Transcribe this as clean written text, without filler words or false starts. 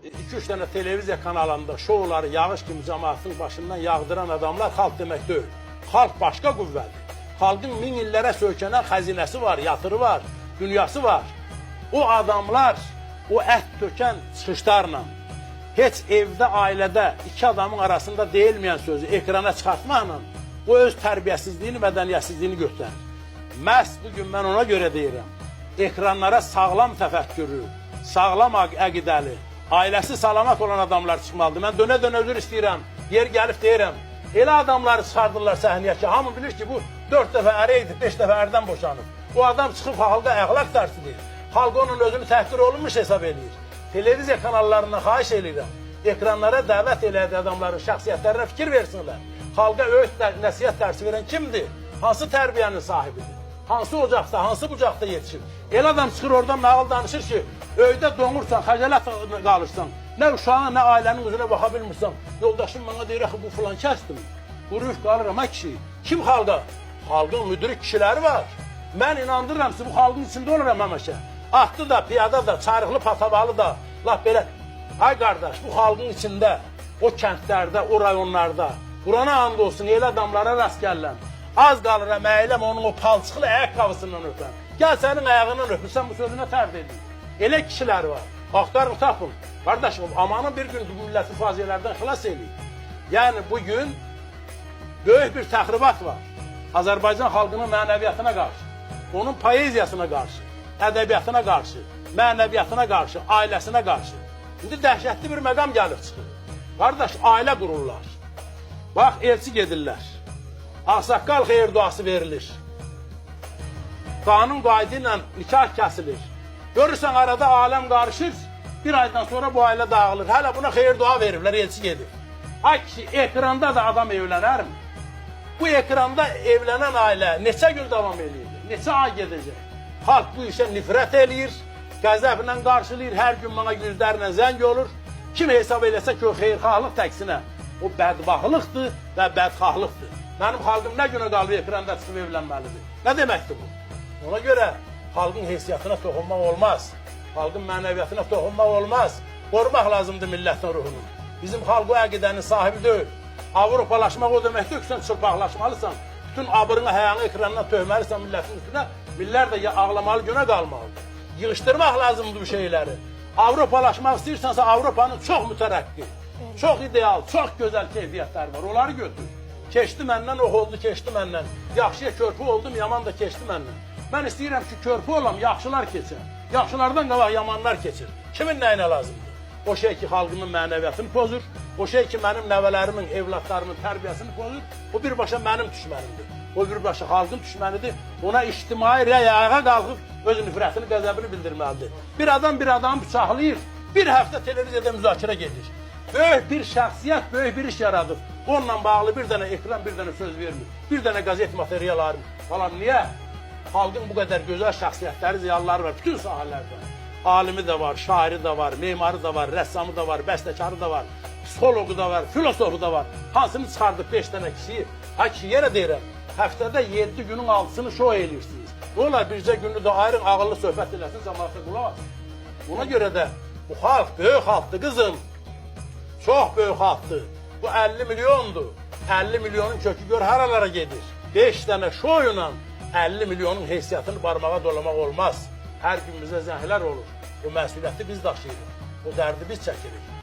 2-3 tane televiziya kanalında şovları yağış kimi cemaatın başından yağdıran adamlar halk demek değil. Halk başka qüvvədir. Halkın min illərə sökənən xəzinəsi var, yatırı var, dünyası var. O adamlar o ət tökən çıxışlarla heç evdə, ailədə iki adamın arasında deyilməyən sözü ekrana çıxartmaqla o öz tərbiyəsizliyini, mədəniyyətsizliyini göstərir. Məhz bugün mən ona görə deyirəm, ekranlara sağlam təfəkkürü, sağlam əqidəli, ailəsi salamat olan adamlar çıxmalıdır. Mən dönə-dönə özür istəyirəm, yer gəlib deyirəm, elə adamları çıxardırlar səhnəyə ki, hamı bilir ki, bu 4 dəfə ərə edib, 5 dəfə ərdən boşanıb. O adam çıxıb halqa əxlaq dərsi deyir. Halq onun özünü təhqir olunmuş hesab edir. Televiziya kanallarından xahiş edirəm, ekranlara dəvət elədiyi adamların şəxsiyyətlərinə fikir versinlər. Halqa öğüt, nəsihət dərsi verən kimdir? Hansı tərbiyənin sahibidir? Hansı ocaqda, hansı bucaqda yetişir? El adam çıxır oradan nağıl danışır ki, öydə donursan, xəcalət qalırsan, nə uşağına, nə ailənin üzünə baxa bilmirsən. Yoldaşım bana deyir, bu filan kəsdir. Quruyub qalıram, ha kişi. Kim xalqa? Xalqın müdrik kişiləri var. Mən inandırıram ki, bu xalqın içində oluram həmişə. Atlı da, piyada da, çarıqlı, patavalı da, laf belə. Ay qardaş, bu xalqın içində, o kəndlərdə, o rayonlarda, Qurana and olsun, el adamlara rast gəlirəm. Az qalıram, əyləm onun o palçıqlı ayaqqabısından öpəm. Gəl sənin ayağından öpürsən, bu sözünə tərd edin. Elə kişilər var. Axtarın, tapın. Qardaşım, amanın bir gün bu milləti faziyyələrdən xilas edin. Yəni, bugün böyük bir təxribat var. Azərbaycan xalqının mənəviyyatına qarşı, onun poeziyasına qarşı, ədəbiyyatına qarşı, mənəviyyatına qarşı, ailəsinə qarşı. İndi dəhşətli bir məqam gəlib çıxır. Qardaş, ailə qururlar. Bax, elçi gedirlər. Ağsaqqal xeyir duası verilir. Qanun qaydı ilə nikah kəsilir. Görürsən, arada aləm qarışır, bir aydan sonra bu ailə dağılır. Hələ buna xeyir dua veriblər, elçi gedir. Ay kişi, ekranda da adam evlənərmi? Bu ekranda evlənən ailə neçə gün davam edir? Neçə ay gedəcək? Halk bu işə nifrət eləyir, qəzəblə qarşılayır, hər gün bana yüzlərlə zəng olur. Kim hesab eləsə ki, o xeyirxahlıq təksinə, o bədbaxılıqdır və bədxahlıqdır. Mənim xalqım nə günə qalıb ekranda çıxıb evlənməlidir? Nə deməkdir bu? Ona görə xalqın heysiyyatına toxunmaq olmaz, xalqın mənəviyyatına toxunmaq olmaz. Qorumaq lazımdır millətin ruhunu. Bizim xalq o əqidənin sahibi deyil. Avropalaşmaq o deməkdir ki, sən çırpaqlaşmalısan, bütün abırını, həyanı ekranına töhməlisən millətin üstünə, millər də ağlamalı günə qalmalıdır. Yığışdırmaq lazımdır bu şeyləri. Avropalaşmaq istəyirsənsə, Avropanın çox mütərəqqi, çox ideal, çox gözəl keyfiyyətləri var, onları götür. Keçdi məndən, ox oldu, keçdi məndən. Yaxşıya körpü oldum, yaman da keçdi məndən. Mən istəyirəm ki, körpü olam, yaxşılar keçir. Yaxşılardan qabaq yamanlar keçir. Kimin nəyinə lazımdır? O şey ki, xalqımın mənəviyyatını pozur, o şey ki, mənim nəvələrimin, evlatlarımın tərbiyəsini pozur, o birbaşa mənim düşmənimdir. O birbaşa xalqın düşmənidir. Ona ictimai rəy ayağa qalxıb, öz nifrətini, qəzəbini bildirməlidir. Bir adam bir adamı bıçaqlayır, bir həftə televiziyada müzakirə gedir. Böyük bir şəxsiyyət, böyük bir iş yaradır. Onunla bağlı bir dənə ekran, bir dənə söz vermir, bir dənə qəzet material ayrılır. Falan niyə? Xalqın bu qədər gözəl şəxsiyyətləri, ziyalıları var, bütün sahələrdə. Alimi də var, şairi də var, memarı da var, rəssamı da var, bəstəkarı da var, psixologu da var, filosofu da var. Hansını çıxardıq 5 dənə kişiyi? Ha kişi yenə deyirəm, həftədə 7 günün 6-sını şov eləyirsiniz. Ne olar bircə günü də ayrın ağıllı söhbət eləsin, cəmaata qulaq asın. Ona görə də bu xalq böyük xalqdır qızım. Çox böyük xalqdır. Bu 50 milyondur. 50 milyonun kökü gör haralara gedir. 5 dənə şoyla 50 milyonun heysiyyatını barmağa dolamaq olmaz. Hər gün bizə zəhlər olur. O məsuliyyəti biz daşıyırıq. O dərdi biz çəkirik.